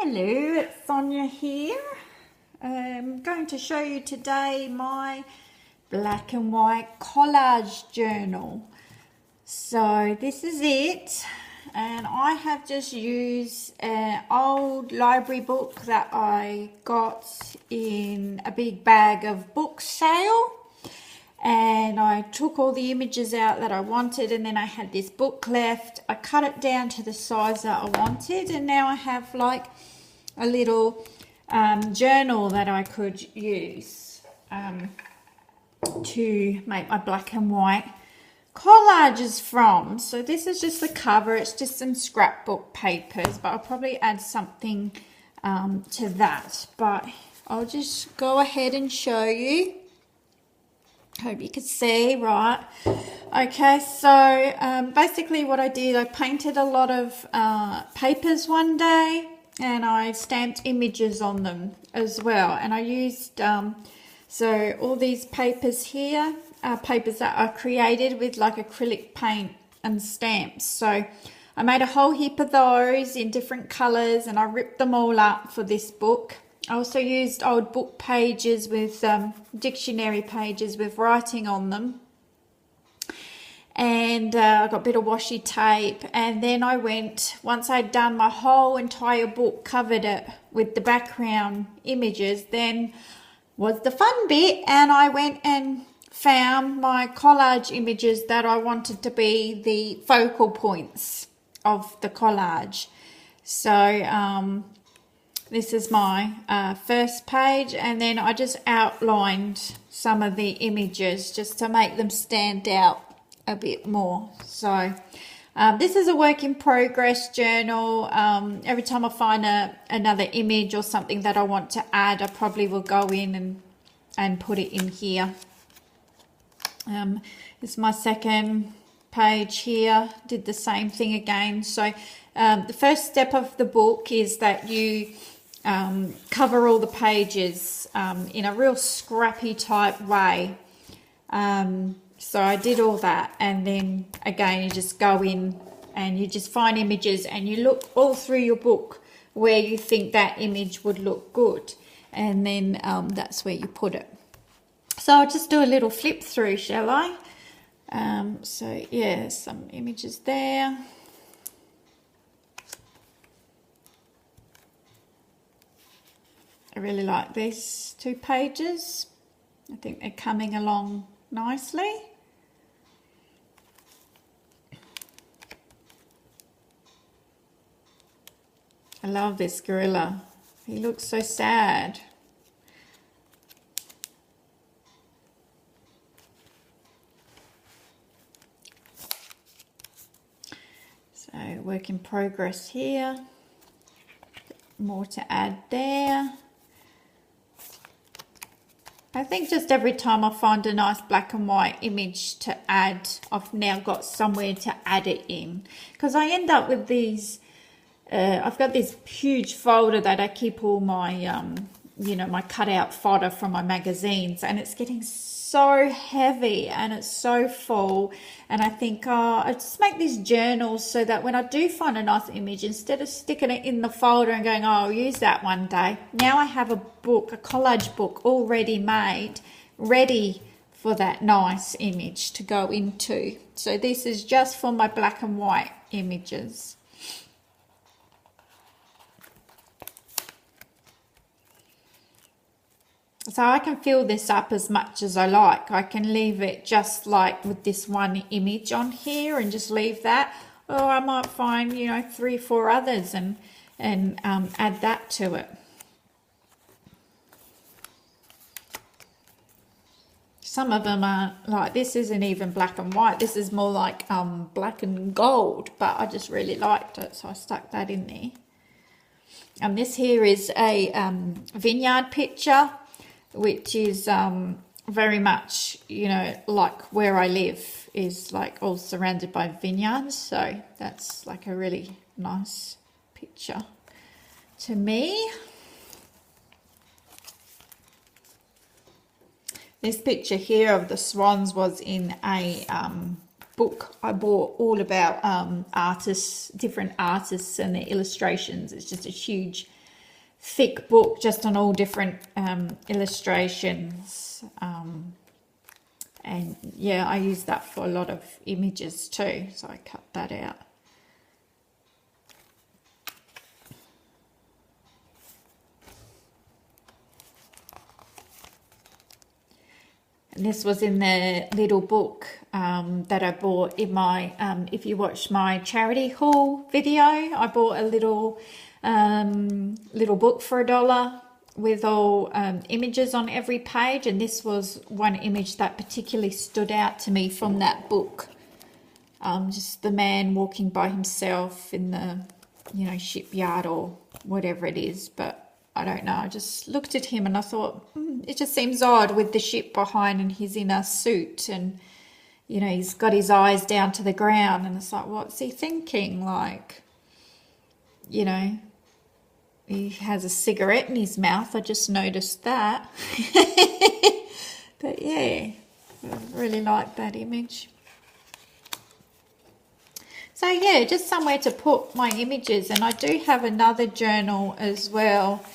Hello, it's Sonia here. I'm going to show you today my black and white collage journal. So this is it, and I have just used an old library book that I got in a big bag of book sale, and I took all the images out that I wanted, and then I had this book left. I cut it down to the size that I wanted, and now I have like a little journal that I could use to make my black and white collages from. So this is just the cover. It's just some scrapbook papers, but I'll probably add something to that, but I'll just go ahead and show you. Hope you can see. Right, okay, so basically what I did, I painted a lot of papers one day, and I stamped images on them as well, and I used so all these papers here are papers that are created with like acrylic paint and stamps. So I made a whole heap of those in different colors, and I ripped them all up for this book. I also used old book pages with dictionary pages with writing on them, and I got a bit of washi tape, and then I went, once I'd done my whole entire book, covered it with the background images, then was the fun bit, and I went and found my collage images that I wanted to be the focal points of the collage. So this is my first page, and then I just outlined some of the images just to make them stand out a bit more. So this is a work in progress journal. Every time I find another image or something that I want to add, I probably will go in and put it in here. It's my second page here, did the same thing again. So the first step of the book is that you cover all the pages in a real scrappy type way. So I did all that, and then again you just go in and you just find images, and you look all through your book where you think that image would look good, and then that's where you put it. So I'll just do a little flip through, shall I? So yeah, some images there. I really like these two pages. I think they're coming along nicely. I love this gorilla. He looks so sad. So work in progress here. More to add there. I think just every time I find a nice black and white image to add, I've now got somewhere to add it in, because I end up with these I've got this huge folder that I keep all my you know, my cutout fodder from my magazines, and it's getting so heavy and it's so full, and I think I just make these journals so that when I do find a nice image, instead of sticking it in the folder and going, oh, I'll use that one day, now I have a book, a collage book already made, ready for that nice image to go into. So this is just for my black and white images. So I can fill this up as much as I like. I can leave it just like with this one image on here and just leave that. Or I might find, you know, 3 or 4 others and add that to it. Some of them are like, this isn't even black and white. This is more like black and gold, but I just really liked it, so I stuck that in there. And this here is a vineyard picture, which is very much, you know, like where I live is like all surrounded by vineyards. So that's like a really nice picture to me. This picture here of the swans was in a book I bought all about artists, different artists and their illustrations. It's just a huge thick book just on all different illustrations. And yeah, I use that for a lot of images too, so I cut that out. And this was in the little book that I bought in my, if you watched my charity haul video, I bought a little book for $1 with all images on every page, and this was one image that particularly stood out to me from that book. Just the man walking by himself in the, you know, shipyard or whatever it is, but I don't know, I just looked at him and I thought, it just seems odd with the ship behind and he's in a suit and, you know, he's got his eyes down to the ground, and it's like, what's he thinking? Like, you know, he has a cigarette in his mouth. I just noticed that. But yeah, I really like that image. So yeah, just somewhere to put my images. And I do have another journal as well,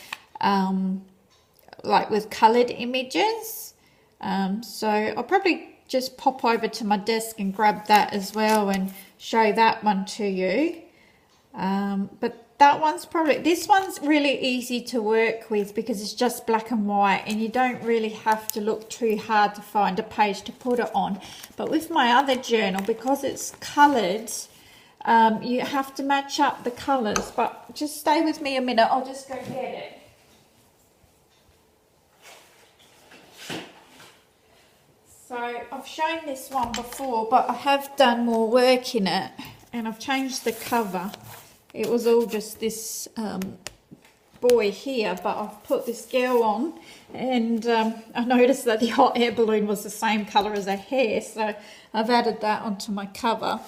like with coloured images. So I'll probably just pop over to my desk and grab that as well and show that one to you. But that one's probably, this one's really easy to work with because it's just black and white and you don't really have to look too hard to find a page to put it on. But with my other journal, because it's coloured, you have to match up the colours. But just stay with me a minute, I'll just go get it. So I've shown this one before, but I have done more work in it and I've changed the cover. It was all just this boy here, but I've put this girl on, and I noticed that the hot air balloon was the same colour as her hair, so I've added that onto my cover.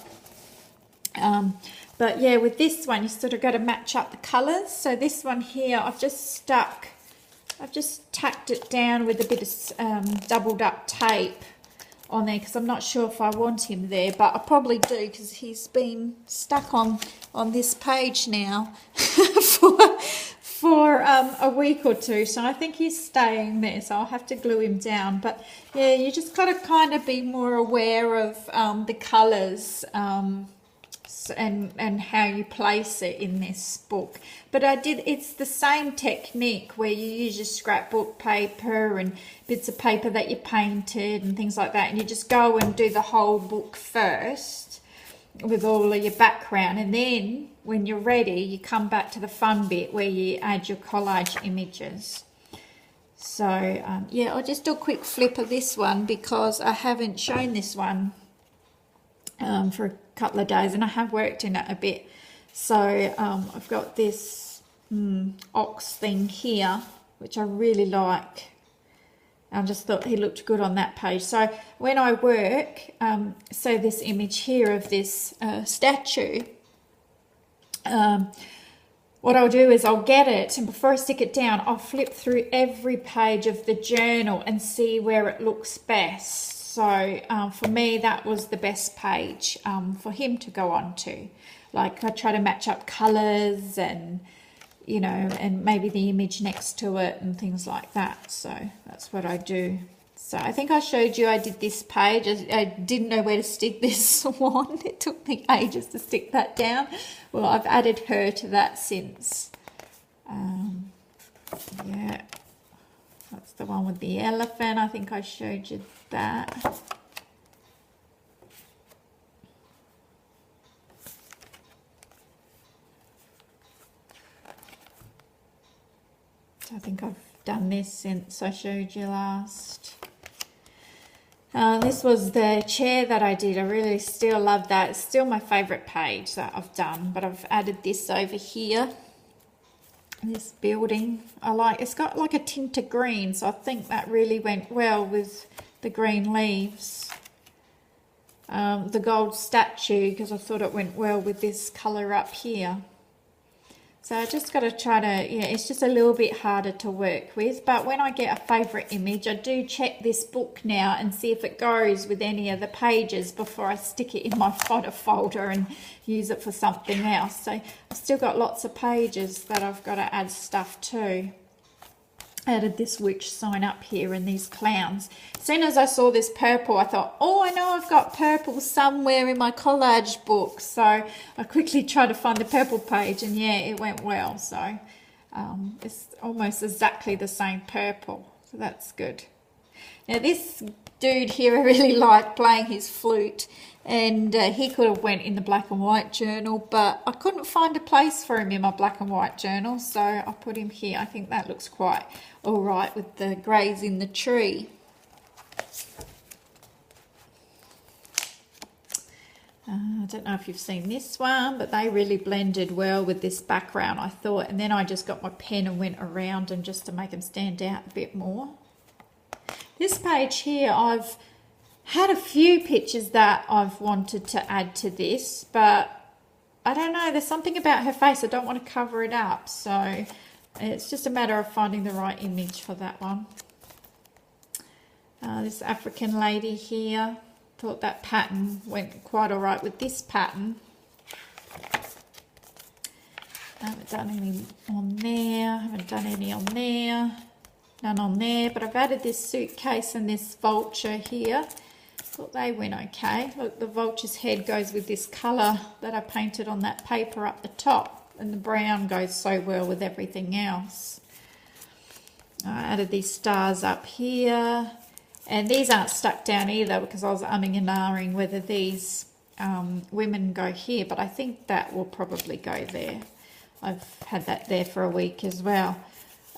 But yeah, with this one you sort of got to match up the colours. So this one here I've just tacked it down with a bit of doubled up tape on there because I'm not sure if I want him there, but I probably do because he's been stuck on this page now for a week or two, so I think he's staying there, so I'll have to glue him down. But yeah, you just got to kind of be more aware of the colours and how you place it in this book. But it's the same technique where you use your scrapbook paper and bits of paper that you painted and things like that, and you just go and do the whole book first with all of your background, and then when you're ready you come back to the fun bit where you add your collage images. So yeah, I'll just do a quick flip of this one because I haven't shown this one for a couple of days and I have worked in it a bit. So I've got this ox thing here which I really like. I just thought he looked good on that page. So when I work, so this image here of this statue, what I'll do is I'll get it, and before I stick it down I'll flip through every page of the journal and see where it looks best. So for me that was the best page for him to go on to. Like I try to match up colours and, you know, and maybe the image next to it and things like that. So that's what I do. So I think I showed you I did this page. I didn't know where to stick this swan. It took me ages to stick that down. Well, I've added her to that since. Yeah, that's the one with the elephant. I think I showed you that. I think I've done this since I showed you last. This was the chair that I did. I really still love that. It's still my favourite page that I've done, but I've added this over here. This building, I like, it's got like a tint of green, so I think that really went well with the green leaves. The gold statue, because I thought it went well with this colour up here. So I just got to try to, yeah, it's just a little bit harder to work with. But when I get a favourite image, I do check this book now and see if it goes with any of the pages before I stick it in my fodder folder and use it for something else. So I've still got lots of pages that I've got to add stuff to. Added this witch sign up here and these clowns. As soon as I saw this purple, I thought, oh, I know I've got purple somewhere in my collage book. So I quickly tried to find the purple page, and yeah, it went well. So it's almost exactly the same purple, so that's good. Now this dude here, I really liked playing his flute, and he could have went in the black and white journal, but I couldn't find a place for him in my black and white journal, so I put him here. I think that looks quite all right with the greys in the tree. I don't know if you've seen this one, but they really blended well with this background, I thought, and then I just got my pen and went around them just to make them stand out a bit more. This page here, I've had a few pictures that I've wanted to add to this, but I don't know, there's something about her face, I don't want to cover it up, so it's just a matter of finding the right image for that one. This African lady here, thought that pattern went quite all right with this pattern. I haven't done any on there, haven't done any on there, none on there, but I've added this suitcase and this vulture here. Thought they went okay. Look, the vulture's head goes with this colour that I painted on that paper up the top, and the brown goes so well with everything else. I added these stars up here, and these aren't stuck down either because I was umming and ahhing whether these women go here, but I think that will probably go there. I've had that there for a week as well.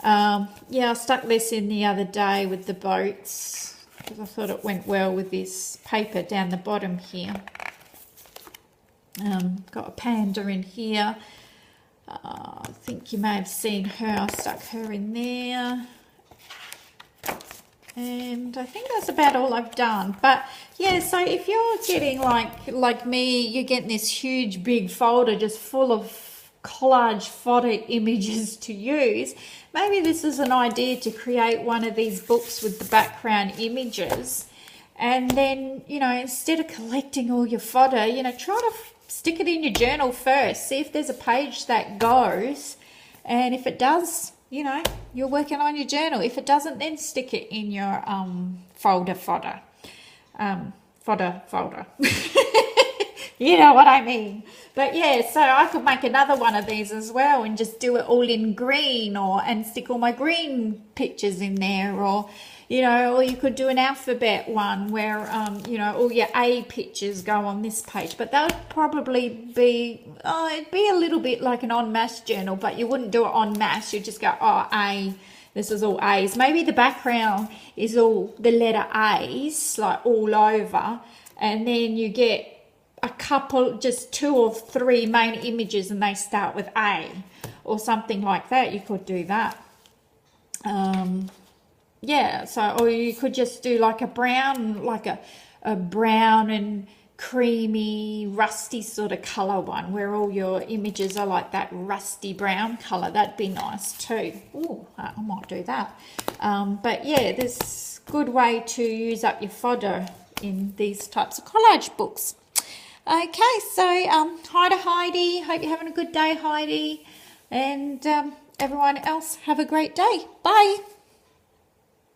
Yeah, I stuck this in the other day with the boats because I thought it went well with this paper down the bottom here. Got a panda in here. I think you may have seen her. I stuck her in there. And I think that's about all I've done. But yeah, so if you're getting like me, you're getting this huge big folder just full of collage fodder images to use, maybe this is an idea to create one of these books with the background images, and then, you know, instead of collecting all your fodder, you know, try to stick it in your journal first, see if there's a page that goes, and if it does, you know, you're working on your journal. If it doesn't, then stick it in your fodder. You know what I mean. But yeah, so I could make another one of these as well and just do it all in green, and stick all my green pictures in there, or, you know, or you could do an alphabet one where, you know, all your A pictures go on this page. But that would probably be, it'd be a little bit like an en masse journal, but you wouldn't do it en masse. You'd just go, oh, A, this is all A's. Maybe the background is all the letter A's, like all over, and then you get a couple, just 2 or 3 main images, and they start with A or something like that. You could do that. Yeah, so, or you could just do like a brown, like a brown and creamy rusty sort of color one where all your images are like that rusty brown color. That'd be nice too. Oh, I might do that. But yeah, there's a good way to use up your fodder in these types of collage books. Okay, so hi to Heidi. Hope you're having a good day, Heidi. And everyone else, have a great day. Bye.